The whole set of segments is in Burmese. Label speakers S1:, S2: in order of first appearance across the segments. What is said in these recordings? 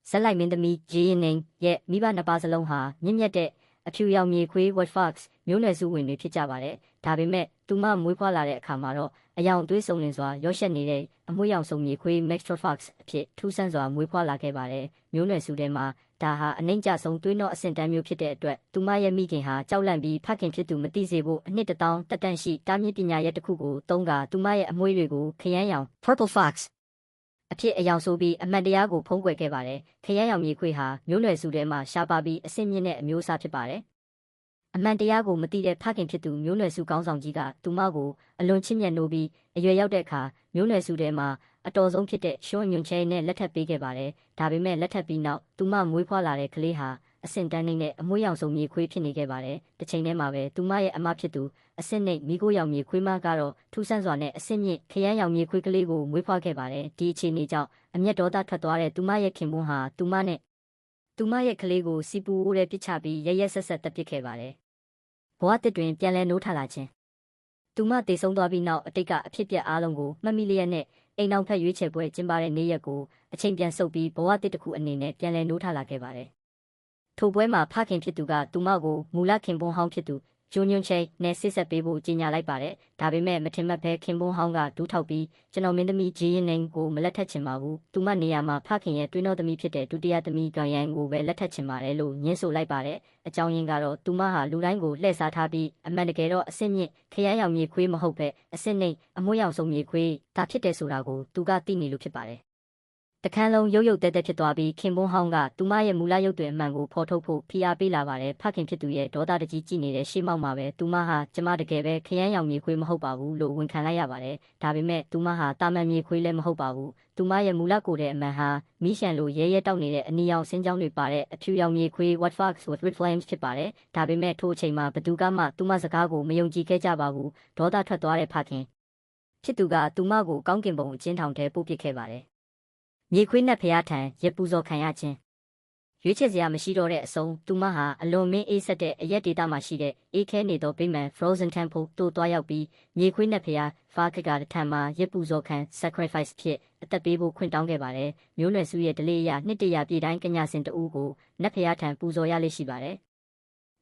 S1: ဇက်လိုက်မင်းသမီးဂျီရင်နိန်ရဲ့မိဘနှစ်ပါးစလုံးဟာမြင့်မြတ်တဲ့အဖြူရောင်မြေခွေး White Fox မျိုးနွယ်စုဝင်တွေဖြစ်ကြပါတယ်။ဒါပေမဲ့သူမမွေးဖွားလာတဲ့အခါမှာတော့အယောင်အသွေးစုံလင်စွာရော့ရှက်နေတဲ့အမွှေးရောင်စုံမြေခွေး Mixed Fox အဖြစ်ထူးဆန်းစွာမွေးဖွားလာခဲ့ပါတယ်။မျိုးနွယ်စုထဲမှာဒါဟာအနှိမ့်ကျဆုံးသွေးနှောအဆင့်တန်းမျိုးဖြစ်တဲ့အတွက်သူမရဲ့မိခင်ဟာကြောက်လန့်ပြီးဖခင်ဖြစ်သူမသိစေဖို့အနှစ်1000တက်တန့်ရှိတားမြစ်ပညာရက်တစ်ခုကိုသုံးကာသူမရဲ့အမွှေးတွေကိုခရမ်းရောင် Purple Fox အဖြစ်အယောင်ဆိုပြီးအမှန်တရားကိုဖုံးကွယ်ခဲ့ပါတယ်။ခရမ်းရောင်မြေခွေးဟာမျိုးနွယ်စုထဲမှာရှားပါပြီးအဆင့်မြင့်တဲ့အမျိုးအစားဖြစ်ပါတယ်။အမှန်တရားကိုမသိတဲ့ဖခင်ဖြစ်သူမျိုးနွယ်စုကောင်းဆောင်ကြီးကသူမကိုအလွန်ချစ်မြတ်နိုးပြီးအရွယ်ရောက်တဲ့အခါမျိုးနွယ်စုထဲမှာအတော်ဆုံးဖြစ်တဲ့ရှွန်းမြွန်ချဲနဲ့လက်ထပ်ပေးခဲ့ပါတယ်။ဒါပေမဲ့လက်ထပ်ပြီးနောက်သူမမွေးဖွားလာတဲ့ကလေးဟာအဆင့်တန်းနဲ့အမွှေးရောင်စုံမြေခွေးဖြစ်နေခဲ့ပါတယ်။တစ်ချိန်တည်းမှာပဲသူမရဲ့အမဖြစ်သူအဆင့်နှိပ်မိခိုးရောင်မြေခွေးမကတော့ထူးဆန်းစွာနဲ့အဆင့်မြင့်ခရမ်းရောင်မြေခွေးကလေးကိုမွေးဖွားခဲ့ပါတယ်။ဒီအခြေအနေကြောင့်အမျက်ဒေါသထွက်သွားတဲ့သူမရဲ့ခင်ပွန်းဟာသူမရဲ့ကလေးကိုစီပူအိုးထဲပစ်ချပြီးရရက်ဆက်ဆက်တပ်ပစ်ခဲ့ပါတယ်။ဘဝတစ်တွင်ပြန်လည်နိုးထလာခြင်းသူမတည်ဆုံသွားပြီးနောက်အတိတ်ကအဖြစ်ပြက်အားလုံးကိုမှတ်မိလျက်နဲ့အိမ်အောင်ဖက်ရွေးချယ်ပွဲကျင်းပတဲ့နေ့ရက်ကိုအချိန်ပြန်ဆုပ်ပြီးဘဝတစ်တစ်ခုအနေနဲ့ပြန်လည်နိုးထလာခဲ့ပါတယ်။ထိုပွဲမှာဖခင်ဖြစ်သူကသူမကိုမူလခင်ပွန်းဟောင်းဖြစ်သူဂျွန်ညွန်ချေနဲ့ဆစ်ဆက်ပေးဖို့ကြေညာလိုက်ပါတယ်။ဒါပေမဲ့မထင်မှတ်ဘဲခင်ပွန်းဟောင်းကဒူးထောက်ပြီးကျွန်တော်မင်းသမီးဂျီရင်နိန်ကိုမလက်ထပ်ချင်ပါဘူး။သူမနေရာမှာဖခင်ရဲ့တွင်းတော်သမီးဖြစ်တဲ့ဒုတိယသမီးဂန်ယန်ကိုပဲလက်ထပ်ချင်ပါတယ်လို့ညှင်းဆိုလိုက်ပါတယ်။အကြောင်းရင်းကတော့သူမဟာလူတိုင်းကိုလှည့်စားထားပြီးအမှန်တကယ်တော့အဆင့်မြင့်ခရမ်းရောင်မြေခွေးမဟုတ်ပဲအဆင့်နှိမ်အမွှေးရောင်စုံမြေခွေးဒါဖြစ်တယ်ဆိုတာကိုသူကသိနေလို့ဖြစ်ပါတယ်။တခန်းလုံးရုပ်တဲတဲဖြစ်သွားပြီးခင်ပွန်းဟောင်းကသူမရဲ့မူလရုပ်သွင်းအမှန်ကိုဖော်ထုတ်ဖို့ဖိအားပေးလာပါတယ်ဖခင်ဖြစ်သူရဲ့ဒေါသတကြီးကြည့်နေတဲ့ရှေ့မောက်မှာပဲသူမဟာကျမတကယ်ပဲခရမ်းရောင်မြေခွေးမဟုတ်ပါဘူးလို့ဝန်ခံလိုက်ရပါတယ်ဒါပေမဲ့သူမဟာတာမန်မြေခွေးလည်းမဟုတ်ပါဘူးသူမရဲ့မူလကိုယ်တဲ့အမှန်ဟာမီးရှန်လိုရဲရဲတောက်နေတဲ့အနီရောင်စင်းကြောင်းတွေပါတဲ့အဖြူရောင်မြေခွေး White Fox with red flames ဖြစ်ပါတယ်ဒါပေမဲ့ထိုအချိန်မှာဘသူကမှသူမစကားကိုမယုံကြည်ခဲ့ကြပါဘူးဒေါသထွက်သွားတဲ့ဖခင်ဖြစ်သူကသူမကိုကောင်းကင်ဘုံအကျဉ်းထောင်ထဲပို့ပစ်ခဲ့ပါတယ်မြေခွေးနတ်ဖျားထံရပူဇော်ခံရခြင်းရွေးချယ်စရာမရှိတော့တဲ့အဆုံးသူမဟာအလွန်မင်းအေးဆက်တဲ့အရက်ဒေတာမှာရှိတဲ့အေးခဲနေသောဗိမာန် Frozen Temple တို့တွားရောက်ပြီးမြေခွေးနတ်ဖျား Farkika ထံမှာရပူဇော်ခံ sacrifice ဖြစ်အသက်ပေးဖို့ခွင့်တောင်းခဲ့ပါတယ်မျိုးနွယ်စုရဲ့ဓလေ့အရနှစ်တရာပြည့်တိုင်းကညာစင်တဦးကိုနတ်ဖျားထံပူဇော်ရလိမ့်ရှိပါတယ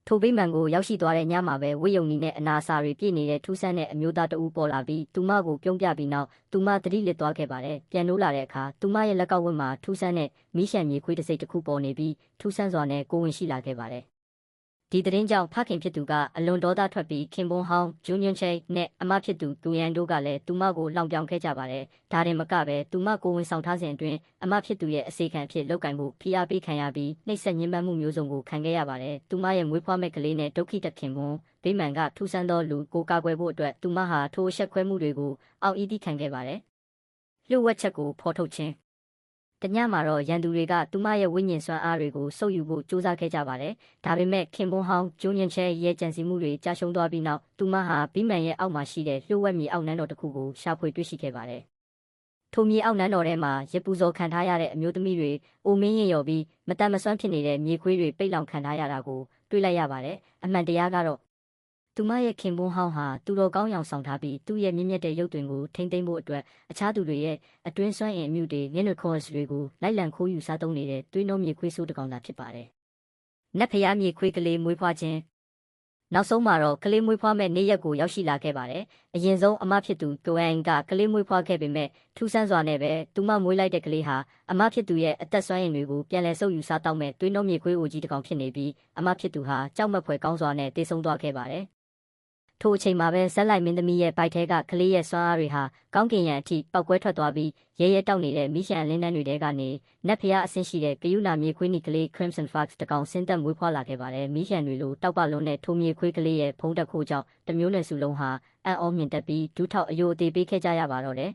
S1: ်ထိုဗိမာန်ကိုရောက်ရှိသွားတဲ့ညမှာပဲဝိယုံနီနဲ့အနာစာတွေပြည့်နေတဲ့ထူးဆန်းတဲ့အမျိုးသားတဦးပေါ်လာပြီးသူမကိုပြုံးပြပြီးနောက်သူမသတိလစ်သွားခဲ့ပါတယ်ပြန်နိုးလာတဲ့အခါသူမရဲ့လက်ကောက်ဝတ်မှာထူးဆန်းတဲ့မီးရှံမြေခွေးတစ်စိတ်တစ်ခုပေါ်နေပြီးထူးဆန်းစွာနဲ့ကိုဝင်ရှိလာခဲ့ပါတယ်ဒီသတင်းကြောင့်ဖခင်ဖြစ်သူကအလွန်ဒေါသထွက်ပြီးခင်ပွန်းဟောင်းဂျွန်ညွန်ချေနဲ့အမဖြစ်သူဒူယန်တို့ကလည်းသူမကိုလောင်ပြောင်ခဲ့ကြပါတယ်ဒါတင်မကပဲသူမကိုဝင်ဆောင်ထားစဉ်အတွင်းအမဖြစ်သူရဲ့အစေခံဖြစ်လောက်ကင်မှုဖိအားပေးခံရပြီးနှိပ်စက်ညှဉ်းပန်းမှုမျိုးစုံကိုခံခဲ့ရပါတယ်သူမရဲ့မွေးဖွားမဲ့ကလေးနဲ့ဒုက္ခိတခင်ပွန်းဗိမာန်ကထူးဆန်းသောလူကိုကာကွယ်ဖို့အတွက်သူမဟာထိုအဆက်ခွဲမှုတွေကိုအောက်အီးတီးခံခဲ့ပါတယ်လျှို့ဝှက်ချက်ကိုဖော်ထုတ်ခြင်းတညမှာတော့ရန်သူတွေကသူမရဲ့ဝိညာဉ်စွမ်းအားတွေကိုစုပ်ယူဖို့ကြိုးစားခဲ့ကြပါတယ်။ဒါပေမဲ့ခင်ပွန်းဟောင်းဂျွန်ညန်ချဲရဲ့ကြံစည်မှုတွေကြာရှုံးသွားပြီးနောက်သူမဟာဗိမာန်ရဲ့အောက်မှာရှိတဲ့လျှို့ဝှက်မြေအောက်နန်းတော်တစ်ခုကိုရှာဖွေတွေ့ရှိခဲ့ပါတယ်။ထိုမြေအောက်နန်းတော်ထဲမှာရပူဇော်ခံထားရတဲ့အမျိုးသမီးတွေအိုမင်းရင်ရော်ပြီးမတန်မဆွမ်းဖြစ်နေတဲ့မြေခွေးတွေပိတ်လောင်ခံထားရတာကိုတွေ့လိုက်ရပါတယ်။အမှန်တရားကတော့သူမရဲ့ခင်ပွန်းဟောင်းဟာသူတော်ကောင်းရောင်ဆောင်ထားပြီးသူ့ရဲ့မြင့်မြတ်တဲ့ရုပ်သွင်းကိုထိမ့်သိမ့်ဖို့အတွက်အခြားသူတွေရဲ့အတွင်းစွမ်းအင်အမြုတွေမျက်နှာခေါ်တွေကိုလိုက်လံခိုးယူစားသုံးနေတဲ့သွေးနှောမြေခွေးဆိုးတစ်ကောင်သာဖြစ်ပါတယ်။နတ်ဖျားမြေခွေးကလေးမွေးဖွားခြင်းနောက်ဆုံးမှာတော့ကလေးမွေးဖွားမဲ့နေ့ရက်ကိုရောက်ရှိလာခဲ့ပါတယ်။အရင်ဆုံးအမဖြစ်သူကိုအန်ကကလေးမွေးဖွားခဲ့ပေမဲ့ထူးဆန်းစွာနဲ့ပဲသူမမွေးလိုက်တဲ့ကလေးဟာအမဖြစ်သူရဲ့အသက်စွမ်းရည်တွေကိုပြန်လည်ဆုပ်ယူစားတောက်မဲ့သွေးနှောမြေခွေးအိုကြီးတစ်ကောင်ဖြစ်နေပြီးအမဖြစ်သူဟာကြောက်မက်ဖွယ်ကောင်းစွာနဲ့တေဆုံးသွားခဲ့ပါတယ်ထိုအချိန်မှာပဲဇက်လိုက်မင်းသမီးရဲ့ဗိုက်ထဲကကလေးရဲ့စွမ်းအားတွေဟာကောင်းကင်ယံအထိပောက်ကွဲထွက်သွားပြီးရဲရဲတောက်နေတဲ့မီးရှံလင်းနှန်းတွေထဲကနေနတ်ဖျားအဆင်းရှိတဲ့ကယူနာမြေခွေးနီကလေး Crimson Fox တကောင်ဆင်းသက်မွေးဖွားလာခဲ့ပါတယ်မီးရှံတွေလိုတောက်ပလုံးနဲ့ထိုမြေခွေးကလေးရဲ့ဖုံးတက်ခိုးကြောင့်တမျိုးနယ်စုလုံးဟာအံ့ဩမြင့်တက်ပြီးဒူးထောက်အယိုအသေးပေးခဲ့ကြရပါတော့တယ်